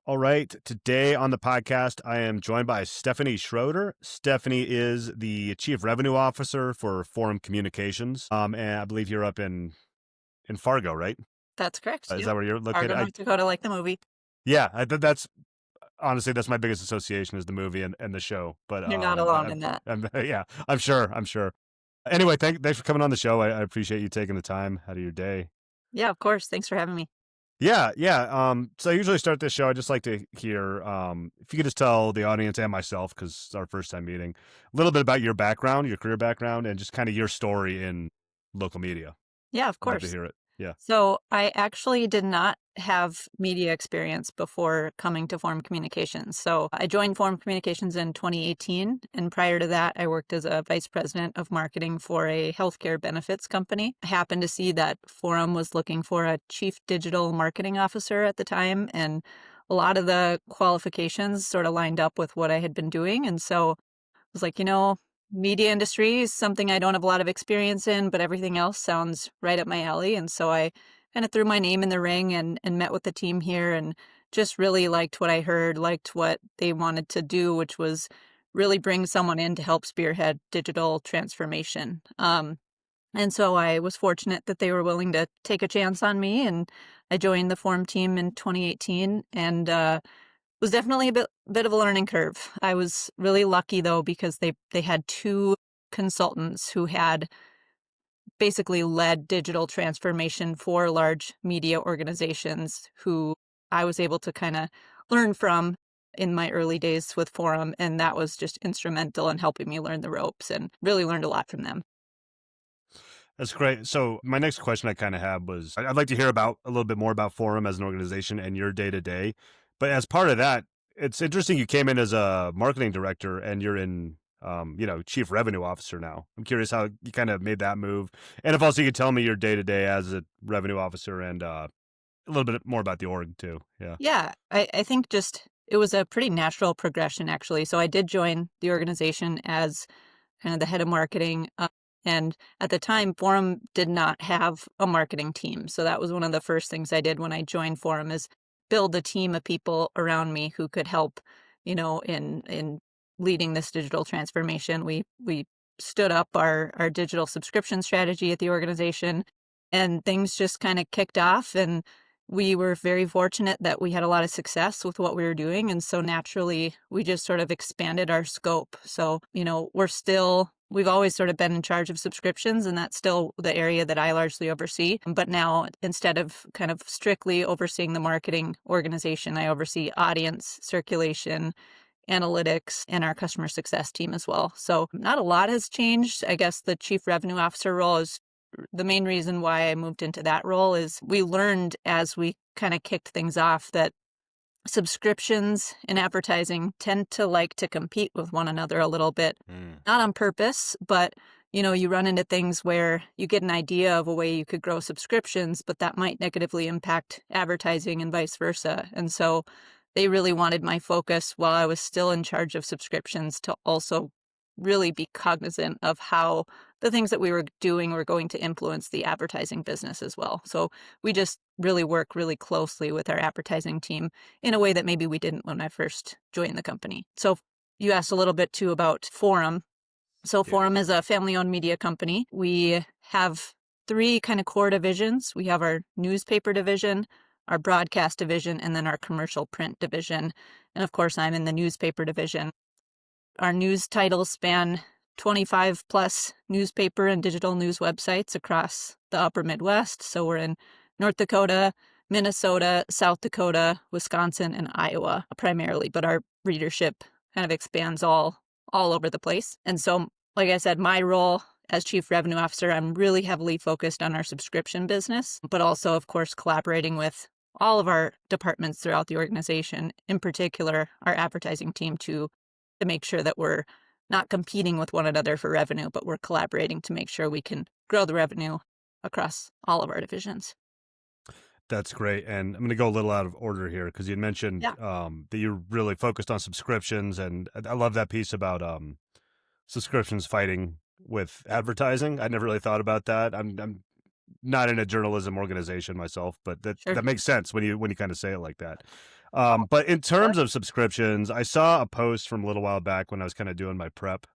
All right. Today on the podcast, I am joined by Stephanie Schroeder. Stephanie is the Chief Revenue Officer for Forum Communications. And I believe you're up in Fargo, right? That's correct, Is yep. that where you're located? Fargo, North Dakota, like the movie. Yeah, that's honestly that's my biggest association is the movie and the show. But You're not alone in that. yeah, I'm sure. I'm sure. Anyway, thanks for coming on the show. I appreciate you taking the time out of your day. Yeah, of course, thanks for having me. Yeah, yeah. So I usually start this show. I just like to hear if you could just tell the audience and myself, because it's our first time meeting, a little bit about your background, your career background, and just kind of your story in local media. Yeah, of I'd love to course. hear it. Yeah. So, I actually did not have media experience before coming to Forum Communications. So, I joined Forum Communications in 2018, and prior to that, I worked as a vice president of marketing for a healthcare benefits company. I happened to see that Forum was looking for a chief digital marketing officer at the time, and a lot of the qualifications sort of lined up with what I had been doing, and so was like, media industry is something I don't have a lot of experience in, but everything else sounds right up my alley. And so I kind of threw my name in the ring and met with the team here and just really liked what I heard, liked what they wanted to do, which was really bring someone in to help spearhead digital transformation. And so I was fortunate that they were willing to take a chance on me, and I joined the Forum team in 2018, and was definitely a bit of a learning curve. I was really lucky though because they had two consultants who had basically led digital transformation for large media organizations who I was able to kind of learn from in my early days with Forum, and that was just instrumental in helping me learn the ropes and really learned a lot from them. That's great. So my next question I kind of had was I'd like to hear about a little bit more about Forum as an organization and your day to day. But as part of that, it's interesting you came in as a marketing director and you're in chief revenue officer now. I'm curious how you kind of made that move. And if also you could tell me your day to day as a revenue officer and a little bit more about the org too. Yeah. Yeah, I think just it was a pretty natural progression actually. So I did join the organization as kind of the head of marketing. And at the time, Forum did not have a marketing team. So that was one of the first things I did when I joined Forum is build a team of people around me who could help, in leading this digital transformation. We stood up our digital subscription strategy at the organization, and things just kind of kicked off, and we were very fortunate that we had a lot of success with what we were doing, and so naturally we just sort of expanded our scope. So, we've always sort of been in charge of subscriptions, and that's still the area that I largely oversee. But now, instead of kind of strictly overseeing the marketing organization, I oversee audience, circulation, analytics, and our customer success team as well. So not a lot has changed. I guess the chief revenue officer role is the main reason why I moved into that role is we learned as we kind of kicked things off that subscriptions and advertising tend to like to compete with one another a little bit, Mm. not on purpose, but you run into things where you get an idea of a way you could grow subscriptions, but that might negatively impact advertising and vice versa. And so they really wanted my focus while I was still in charge of subscriptions to also really be cognizant of how the things that we were doing were going to influence the advertising business as well. So we just really work really closely with our advertising team in a way that maybe we didn't when I first joined the company. So you asked a little bit too about Forum. So Yeah. Forum is a family-owned media company. We have three kind of core divisions. We have our newspaper division, our broadcast division, and then our commercial print division. And of course, I'm in the newspaper division. Our news titles span 25 plus newspaper and digital news websites across the upper Midwest. So we're in North Dakota, Minnesota, South Dakota, Wisconsin, and Iowa primarily, but our readership kind of expands all over the place. And so, like I said, my role as chief revenue officer, I'm really heavily focused on our subscription business, but also, of course, collaborating with all of our departments throughout the organization, in particular, our advertising team to make sure that we're not competing with one another for revenue, but we're collaborating to make sure we can grow the revenue across all of our divisions. That's great. And I'm going to go a little out of order here because you mentioned Yeah. that you're really focused on subscriptions. And I love that piece about subscriptions fighting with advertising. I never really thought about that. I'm not in a journalism organization myself, but that Sure. that makes sense when you kind of say it like that. But in Yep. terms of subscriptions, I saw a post from a little while back when I was kind of doing my prep.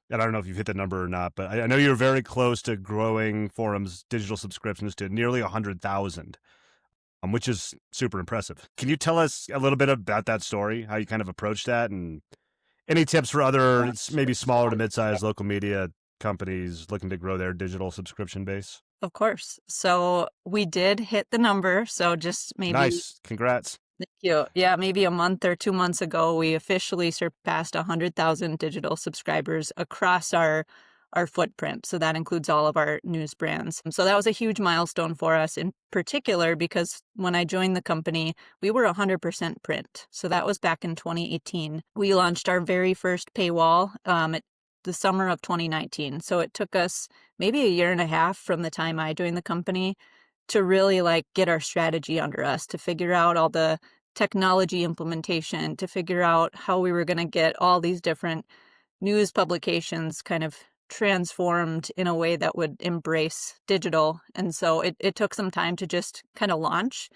And I don't know if you've hit the number or not, but I know you're very close to growing Forum's digital subscriptions to nearly 100,000, which is super impressive. Can you tell us a little bit about that story, how you kind of approached that, and any tips for other maybe smaller to mid-sized local media companies looking to grow their digital subscription base? Of course. So we did hit the number. So just maybe, Nice. Congrats. thank you. Yeah, maybe a month or 2 months ago, we officially surpassed 100,000 digital subscribers across our footprint. So that includes all of our news brands. So that was a huge milestone for us in particular because when I joined the company, we were 100% print. So that was back in 2018. We launched our very first paywall at the summer of 2019. So it took us maybe a year and a half from the time I joined the company to really like get our strategy under us, to figure out all the technology implementation, to figure out how we were going to get all these different news publications kind of transformed in a way that would embrace digital. And so it took some time to just kind of launch.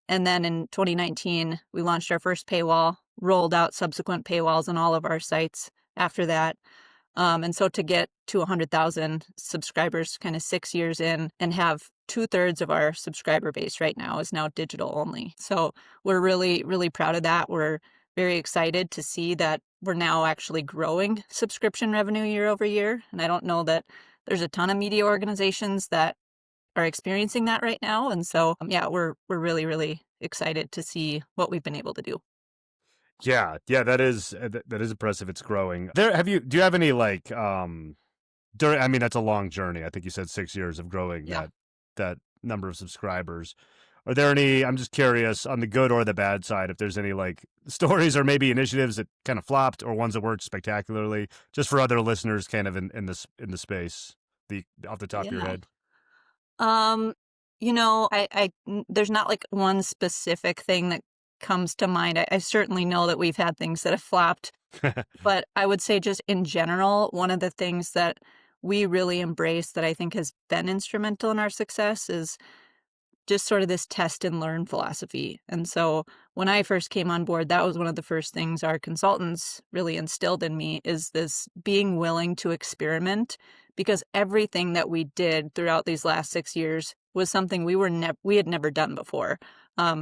And then in 2019, we launched our first paywall, rolled out subsequent paywalls on all of our sites after that. And so to get to 100,000 subscribers kind of 6 years in and have 2/3 of our subscriber base right now is now digital only. So we're really, really proud of that. We're very excited to see that we're now actually growing subscription revenue year over year. And I don't know that there's a ton of media organizations that are experiencing that right now. And so, yeah, we're really, really excited to see what we've been able to do. Yeah, yeah, that is that is impressive. It's growing. There, do you have any like during? I mean, that's a long journey. I think you said 6 years of growing Yeah. that number of subscribers. Are there any? I'm just curious on the good or the bad side. If there's any like stories or maybe initiatives that kind of flopped or ones that worked spectacularly, just for other listeners, kind of in the space, the off the top of your Yeah. head. Um, there's not like one specific thing that comes to mind. I certainly know that we've had things that have flopped, but I would say just in general, one of the things that we really embrace that I think has been instrumental in our success is just sort of this test and learn philosophy. And so when I first came on board, that was one of the first things our consultants really instilled in me is this being willing to experiment because everything that we did throughout these last 6 years was something we had never done before.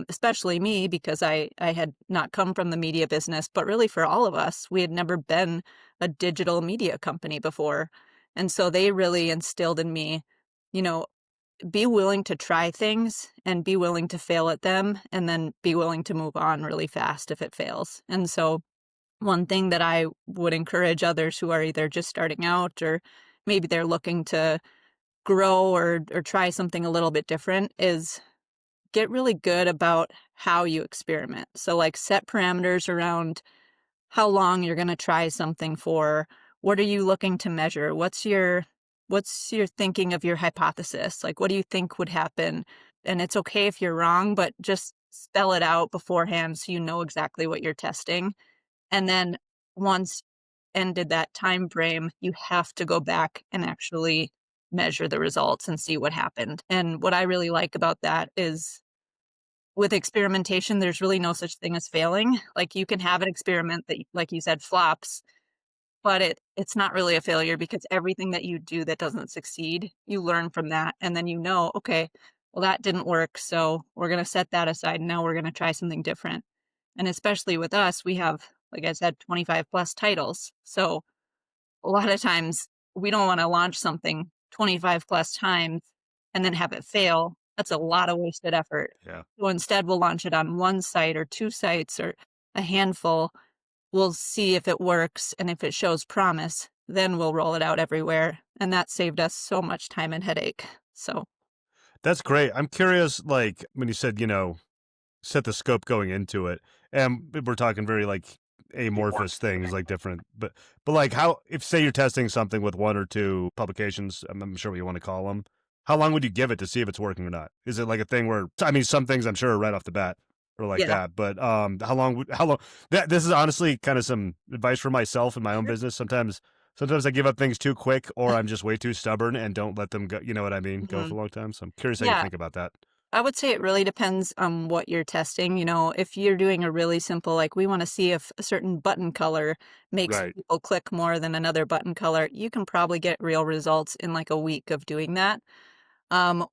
Especially me because I had not come from the media business, but really for all of us, we had never been a digital media company before. And so they really instilled in me, you know, be willing to try things and be willing to fail at them and then be willing to move on really fast if it fails. And so one thing that I would encourage others who are either just starting out or maybe they're looking to grow or try something a little bit different is get really good about how you experiment. So like set parameters around how long you're going to try something for. What are you looking to measure? What's your thinking of your hypothesis? Like what do you think would happen? And it's okay if you're wrong, but just spell it out beforehand so you know exactly what you're testing. And then once ended that time frame, you have to go back and actually measure the results and see what happened. And what I really like about that is with experimentation, there's really no such thing as failing. Like you can have an experiment that, like you said, flops, but it's not really a failure because everything that you do that doesn't succeed, you learn from that, and then you know, "Okay, well, that didn't work, so we're gonna set that aside, and now we're gonna try something different." And especially with us, we have, like I said, 25 plus titles, so a lot of times we don't wanna launch something 25 plus times and then have it fail. That's a lot of wasted effort. Yeah. So instead, we'll launch it on 1 site or 2 sites or a handful. We'll see if it works, and if it shows promise, then we'll roll it out everywhere, and that saved us so much time and headache. So, That's great. I'm curious, like when you said, set the scope going into it, and we're talking very like amorphous things, like different, but like how if say you're testing something with one or two publications, I'm sure what you want to call them. How long would you give it to see if it's working or not? Is it like a thing where I mean, some things I'm sure are right off the bat or like yeah. that, but how long that this is honestly kind of some advice for myself in my own Sure. business. Sometimes I give up things too quick or I'm just way too stubborn and don't let them go, you know what I mean, go Mhm. for a long time. So I'm curious how you Yeah. think about that. I would say it really depends on what you're testing. You know, if you're doing a really simple, like we want to see if a certain button color makes Right. people click more than another button color, you can probably get real results in like a week of doing that.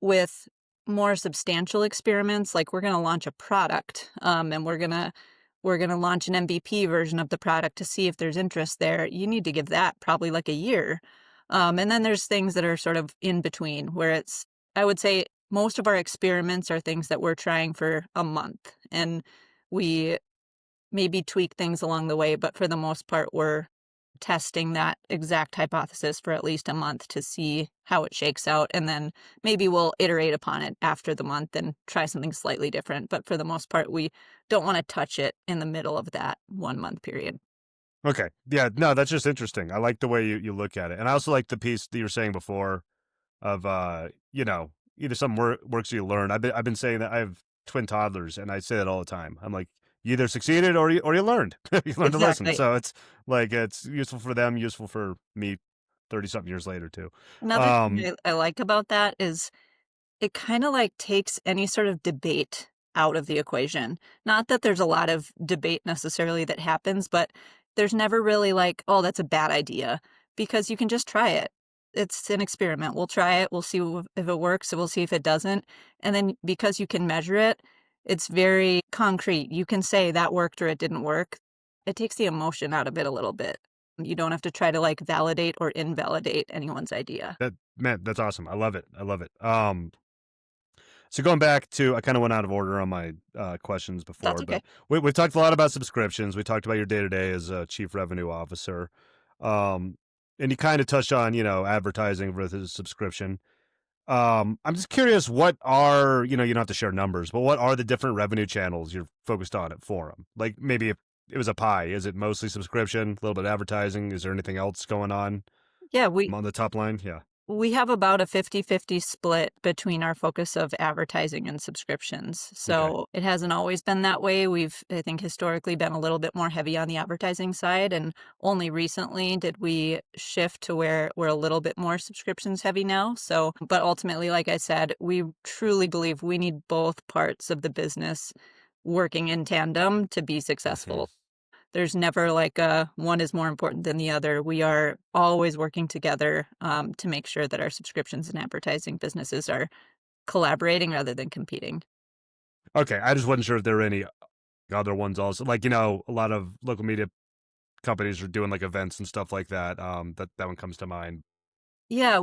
With more substantial experiments, like we're going to launch a product, and we're gonna launch an MVP version of the product to see if there's interest there. You need to give that probably like a year. And then there's things that are sort of in between where it's, I would say most of our experiments are things that we're trying for a month and we maybe tweak things along the way, but for the most part, we're testing that exact hypothesis for at least a month to see how it shakes out. And then maybe we'll iterate upon it after the month and try something slightly different. But for the most part, we don't want to touch it in the middle of that 1 month period. Okay. Yeah. No, that's just interesting. I like the way you look at it, and I also like the piece that you were saying before of either some works you learn. I've been saying that I have twin toddlers, and I say that all the time. I'm like, you either succeeded or you learned. You learned a lesson. Exactly. So it's like it's useful for them, useful for me, 30 something years later too. Another Um, thing I like about that is it kind of like takes any sort of debate out of the equation. Not that there's a lot of debate necessarily that happens, but there's never really like, oh, that's a bad idea because you can just try it. It's an experiment. We'll try it. We'll see if it works. We'll see if it doesn't. And then because you can measure it, it's very concrete. You can say that worked or it didn't work. It takes the emotion out of it a little bit. You don't have to try to like validate or invalidate anyone's idea. that man, that's awesome. I love it. I love it. So going back to, I kind of went out of order on my questions That's before, okay. but we've talked a lot about subscriptions. We talked about your day to day as a chief revenue officer, um, and you kind of touched on advertising versus subscription. I'm just curious, what are you don't have to share numbers, but what are the different revenue channels you're focused on at Forum? Like maybe if it was a pie, is it mostly subscription, a little bit of advertising? Is there anything else going Yeah, we on the top line? Yeah. We have about a 50-50 split between our focus of advertising and subscriptions. Okay. So it hasn't always been that way. We've, I think, historically been a little bit more heavy on the advertising side. And only recently did we shift to where we're a little bit more subscriptions heavy now. So, but ultimately, like I said, we truly believe we need both parts of the business working in tandem to be Hmm. successful. There's never like a one is more important than the other. We are always working together to make sure that our subscriptions and advertising businesses are collaborating rather than competing. Okay. I just wasn't sure if there were any other ones also. Like, a lot of local media companies are doing like events and stuff like that. That one comes to mind. Yeah,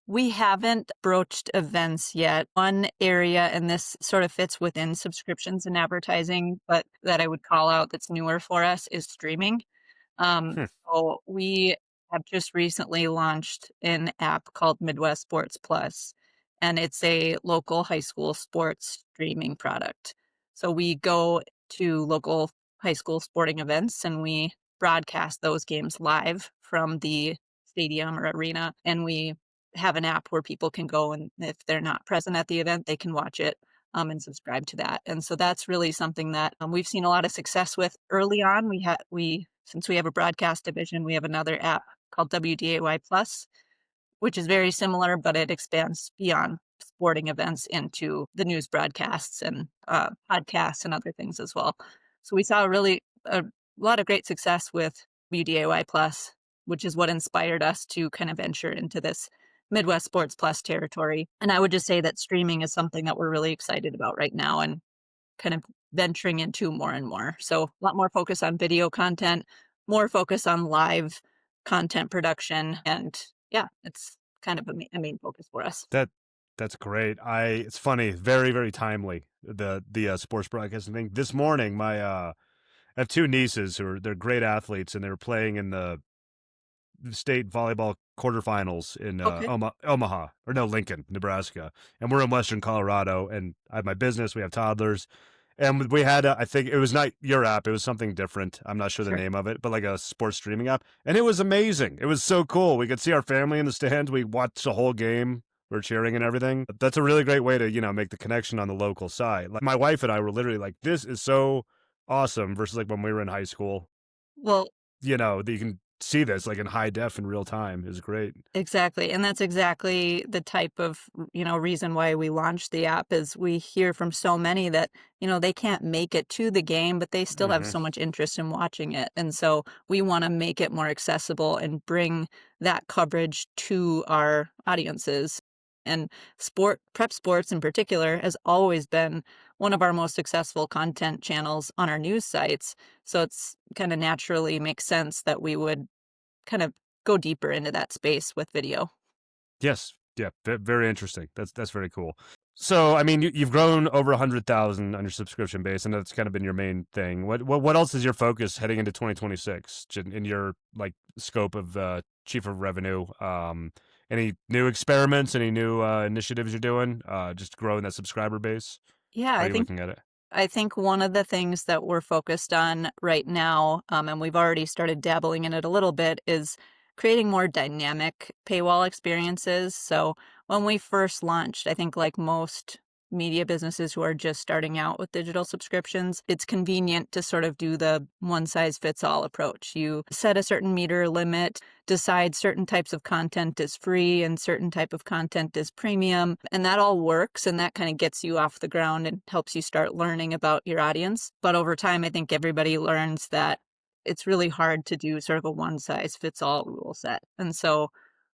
we haven't broached events yet. One area, and this sort of fits within subscriptions and advertising, but that I would call out that's newer for us is streaming. Hmm. So we have just recently launched an app called Midwest Sports Plus, and it's a local high school sports streaming product. So we go to local high school sporting events and we broadcast those games live from the stadium or arena, and we have an app where people can go and if they're not present at the event, they can watch it and subscribe to that. And so that's really something that we've seen a lot of success with early on. We since we have a broadcast division, we have another app called WDAY Plus, which is very similar, but it expands beyond sporting events into the news broadcasts and podcasts and other things as well. So we saw a lot of great success with WDAY Plus, which is what inspired us to kind of venture into this Midwest Sports Plus territory. And I would just say that streaming is something that we're really excited about right now and kind of venturing into more and more. So a lot more focus on video content, more focus on live content production, and yeah, it's kind of a main focus for us. That that's great. It's funny, very very timely. The sports broadcasting thing. This morning, I have two nieces they're great athletes, and they're playing in the state volleyball quarterfinals in Okay, Omaha, or no, Lincoln, Nebraska, and we're in Western Colorado. And I have my business. We have toddlers, and we had I think it was not your app. It was something different. I'm not sure the sure. name of it, but like a sports streaming app, and it was amazing. It was so cool. We could see our family in the stands. We watched the whole game. We're cheering and everything. That's a really great way to make the connection on the local side. Like my wife and I were literally like, "This is so awesome," versus like when we were in high school. Well, That you can see this like in high def in real time is great. Exactly, and that's exactly the type of, reason why we launched the app is we hear from so many that, they can't make it to the game, but they still have Hmm. so much interest in watching it, and so we wanna make it more accessible and bring that coverage to our audiences, and prep sports in particular has always been one of our most successful content channels on our news sites, so it's kinda naturally makes sense that we would kind of go deeper into that space with video. Yes. Yeah. Very interesting. That's very cool. So, I mean, you've grown over 100,000 on your subscription base, and that's kind of been your main thing. What else is your focus heading into 2026 in your like scope of chief of revenue? Any new experiments? Any new initiatives you're doing? Just growing that subscriber base. Yeah, How are I you think looking at it? I think one of the things that we're focused on right now, and we've already started dabbling in it a little bit, is creating more dynamic paywall experiences. So when we first launched, I think like most media businesses who are just starting out with digital subscriptions, it's convenient to sort of do the one size fits all approach. You set a certain meter limit, decide certain types of content is free and certain type of content is premium, and that all works and that kind of gets you off the ground and helps you start learning about your audience. But over time, I think everybody learns that it's really hard to do sort of a one size fits all rule set. And so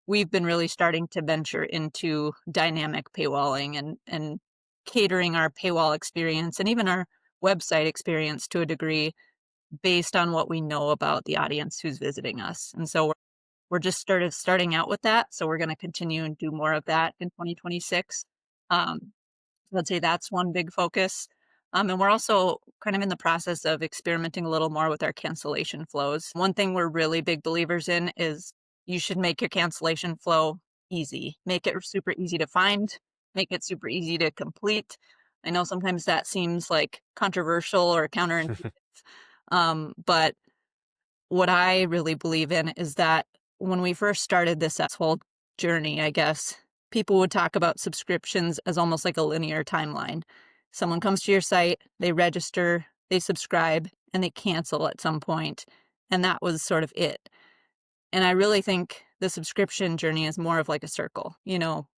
we've been really starting to venture into dynamic paywalling and catering our paywall experience and even our website experience to a degree based on what we know about the audience who's visiting us. And so we're just starting out with that, so we're gonna continue and do more of that in 2026. Um, I'd say that's one big focus. And we're also kind of in the process of experimenting a little more with our cancellation flows. One thing we're really big believers in is you should make your cancellation flow easy. Make it super easy to find, make it super easy to complete. I know sometimes that seems like controversial or counterintuitive, but what I really believe in is that when we first started this whole journey, I guess, people would talk about subscriptions as almost like a linear timeline. Someone comes to your site, they register, they subscribe, and they cancel at some point, and that was sort of it. And I really think the subscription journey is more of like a circle.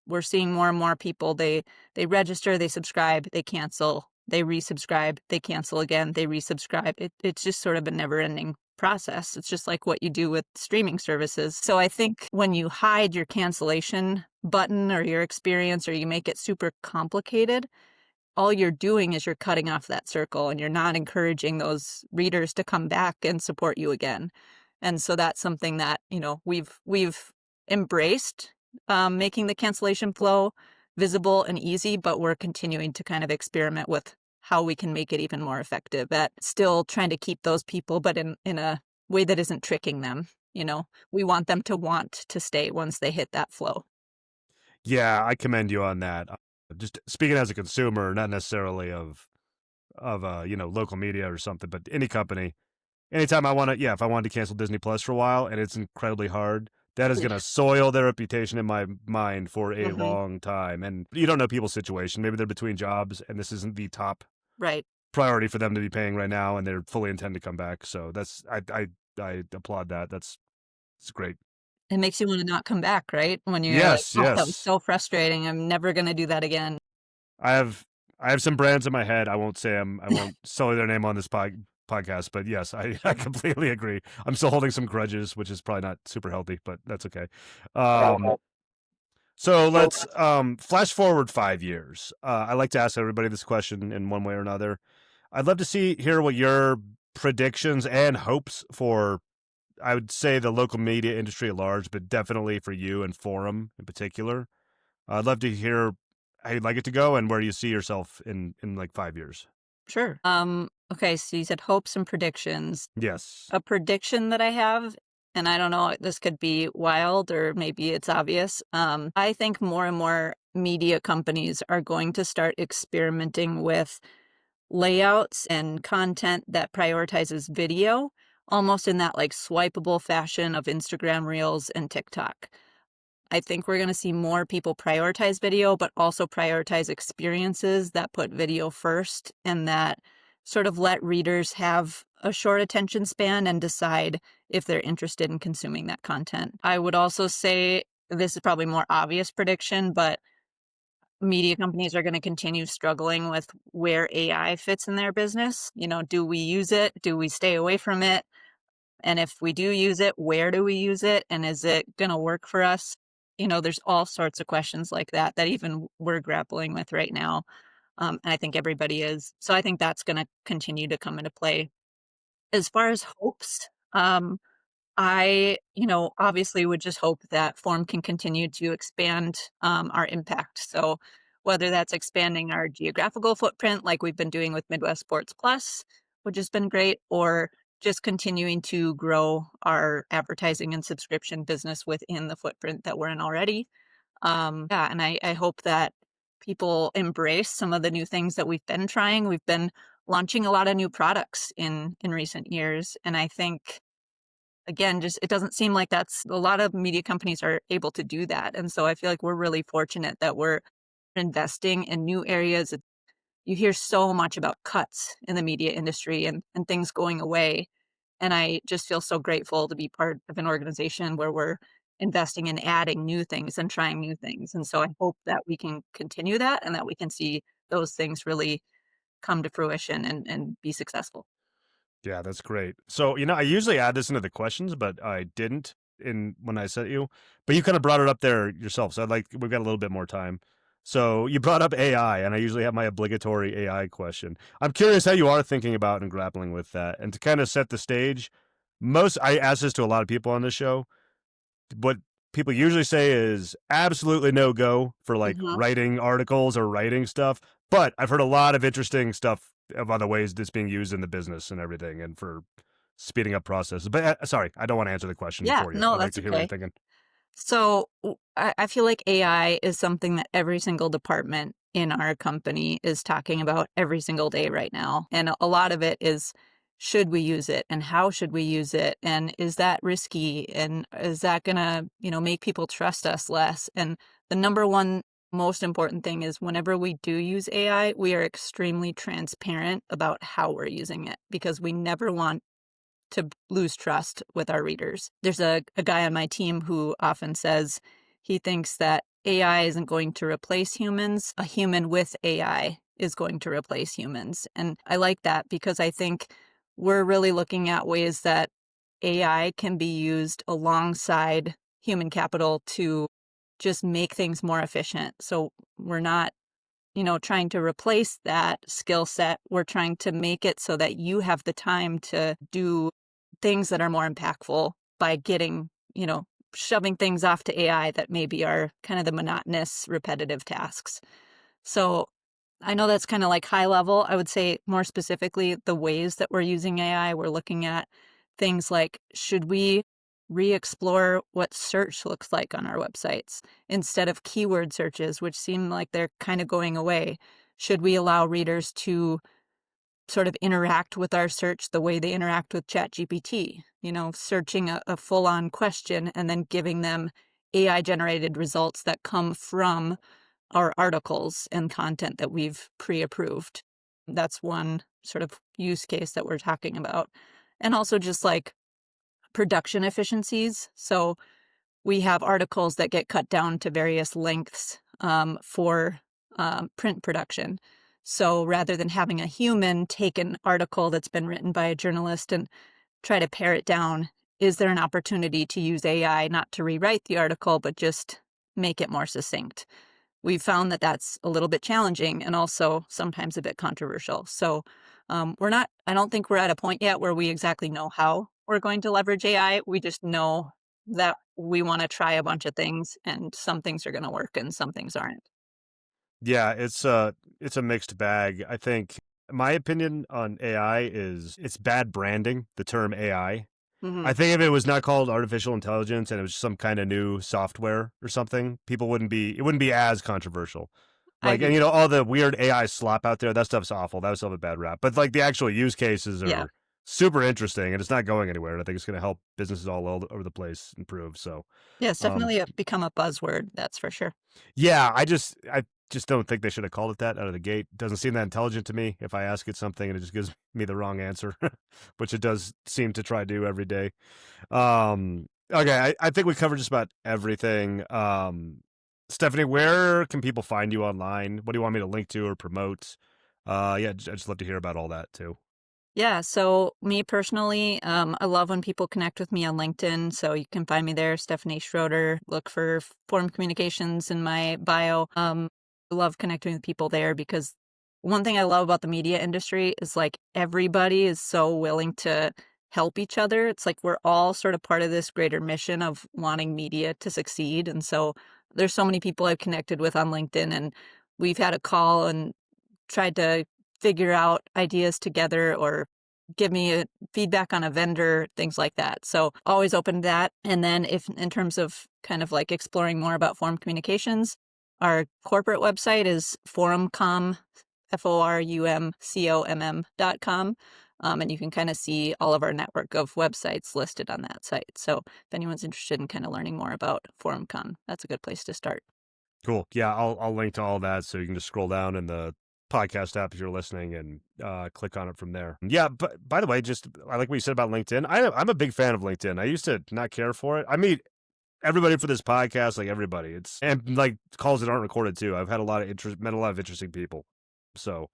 We're seeing more and more people, they register, they subscribe, they cancel, they resubscribe, they cancel again, they resubscribe. It's just sort of a never-ending process. It's just like what you do with streaming services. So I think when you hide your cancellation button or your experience or you make it super complicated, all you're doing is you're cutting off that circle and you're not encouraging those readers to come back and support you again. And so that's something that, we've embraced, making the cancellation flow visible and easy, but we're continuing to kind of experiment with how we can make it even more effective at still trying to keep those people, but in a way that isn't tricking them. We want them to want to stay once they hit that flow. Yeah, I commend you on that. Just speaking as a consumer, not necessarily of local media or something, but any company. Anytime I want to, yeah, if I wanted to cancel Disney Plus for a while and it's incredibly hard, that is going Yeah. to soil their reputation in my mind for a Hmm. long time. And you don't know people's situation. Maybe they're between jobs and this isn't the top Right. priority for them to be paying right now, and they're fully intend to come back. So I applaud that. It's great. It makes you want to not come back, right? When you're like, Yes, oh, that was yes. so frustrating. I'm never going to do that again. I have I have some brands in my head. I won't sully their name on this podcast, but yes, I completely agree. I'm still holding some grudges, which is probably not super healthy, but that's okay. Um, so let's flash forward 5 years. I like to ask everybody this question in one way or another. I'd love to hear what your predictions and hopes for, I would say, the local media industry at large, but definitely for you and Forum in particular. I'd love to hear how you'd like it to go and where you see yourself in like 5 years. Sure. Okay, so you said hopes and predictions. Yes. A prediction that I have, and I don't know, this could be wild or maybe it's obvious. I think more and more media companies are going to start experimenting with layouts and content that prioritizes video, almost in that like swipeable fashion of Instagram Reels and TikTok. I think we're going to see more people prioritize video, but also prioritize experiences that put video first and that sort of let readers have a short attention span and decide if they're interested in consuming that content. I would also say this is probably more obvious prediction, but media companies are going to continue struggling with where AI fits in their business. Do we use it? Do we stay away from it? And if we do use it, where do we use it? And is it going to work for us? There's all sorts of questions like that that even we're grappling with right now. And I think everybody is. So I think that's going to continue to come into play. As far as hopes, I obviously would just hope that Form can continue to expand our impact. So whether that's expanding our geographical footprint, like we've been doing with Midwest Sports Plus, which has been great, or just continuing to grow our advertising and subscription business within the footprint that we're in already. Yeah, and I hope that people embrace some of the new things that we've been trying. We've been launching a lot of new products in recent years, and I think again, just it doesn't seem like that's a lot of media companies are able to do that. And so I feel like we're really fortunate that we're investing in new areas. You hear so much about cuts in the media industry and things going away. And I just feel so grateful to be part of an organization where we're investing in adding new things and trying new things. And so I hope that we can continue that and that we can see those things really come to fruition and be successful. Yeah, that's great. So, I usually add this into the questions, but I didn't in when I sent you. But you kind of brought it up there yourself. So we've got a little bit more time. So you brought up AI, and I usually have my obligatory AI question. I'm curious how you are thinking about and grappling with that. And to kind of set the stage, I ask this to a lot of people on this show. What people usually say is absolutely no go for like Hmm. writing articles or writing stuff. But I've heard a lot of interesting stuff of other ways that's being used in the business and everything and for speeding up processes. But sorry, I don't want to answer the question Yeah, for you. no, I'd like that's to hear what you're okay. thinking. So I feel like AI is something that every single department in our company is talking about every single day right now. And a lot of it is should we use it and how should we use it? And is that risky? And is that going to, make people trust us less? And the number one most important thing is whenever we do use AI, we are extremely transparent about how we're using it because we never want to lose trust with our readers. There's a guy on my team who often says he thinks that AI isn't going to replace humans. A human with AI is going to replace humans. And I like that because I think we're really looking at ways that AI can be used alongside human capital to just make things more efficient. So we're not trying to replace that skill set. We're trying to make it so that you have the time to do things that are more impactful by shoving things off to AI that maybe are kind of the monotonous, repetitive tasks. So I know that's kind of like high level. I would say more specifically, the ways that we're using AI, we're looking at things like should we re explore what search looks like on our websites instead of keyword searches, which seem like they're kind of going away? Should we allow readers to sort of interact with our search the way they interact with ChatGPT, searching a full on question and then giving them AI generated results that come from our articles and content that we've pre approved? That's one sort of use case that we're talking about. And also just like production efficiencies. So we have articles that get cut down to various lengths for print production. So rather than having a human take an article that's been written by a journalist and try to pare it down, is there an opportunity to use AI not to rewrite the article, but just make it more succinct? We've found that that's a little bit challenging and also sometimes a bit controversial. So I don't think we're at a point yet where we exactly know how we're going to leverage AI. We just know that we want to try a bunch of things and some things are going to work and some things aren't. Yeah, it's a mixed bag. I think my opinion on AI is it's bad branding, the term AI. Hmm. I think if it was not called artificial intelligence and it was some kind of new software or something, it wouldn't be as controversial. I Like, agree. and all the weird AI slop out there, that stuff's awful. That was stuff a bad rap. But like the actual use cases Yeah. are super interesting and it's not going anywhere. And I think it's going to help businesses all over the place improve. So, Yeah, it's um, definitely become a buzzword, that's for sure. yeah, I just don't think they should have called it that out of the gate. Doesn't seem that intelligent to me if I ask it something and it just gives me the wrong answer, which it does seem to try to do every day. Okay, I think we covered just about everything. Stephanie, where can people find you online? What do you want me to link to or promote? Yeah, I'd just love to hear about all that too. Yeah, so me personally, I love when people connect with me on LinkedIn. So you can find me there, Stephanie Schroeder. Look for Forum Communications in my bio. I love connecting with people there because one thing I love about the media industry is like everybody is so willing to help each other. It's like we're all sort of part of this greater mission of wanting media to succeed. And so there's so many people I've connected with on LinkedIn, and we've had a call and tried to figure out ideas together or give me a feedback on a vendor, things like that. So always open to that. And then if in terms of kind of like exploring more about Forum Communications, our corporate website is forumcom, forumcomm.com. And you can kind of see all of our network of websites listed on that site. So if anyone's interested in kind of learning more about ForumCom, that's a good place to start. Cool. Yeah, I'll link to all that so you can just scroll down in the podcast app if you're listening and click on it from there. Yeah, but by the way, just I like what you said about LinkedIn. I'm a big fan of LinkedIn. I used to not care for it. I meet everybody for this podcast, like everybody. It's and like calls that aren't recorded too. I've had a lot of met a lot of interesting people. So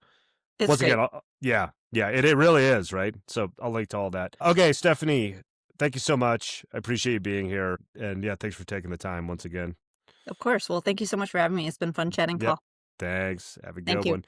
It's once great. again, yeah, it really is, right? So I'll link to all that. Okay, Stephanie, thank you so much. I appreciate you being here. And yeah, thanks for taking the time once again. Of course. Well, thank you so much for having me. It's been fun chatting, Yep. Paul. Thanks. Have a Thank good you. one.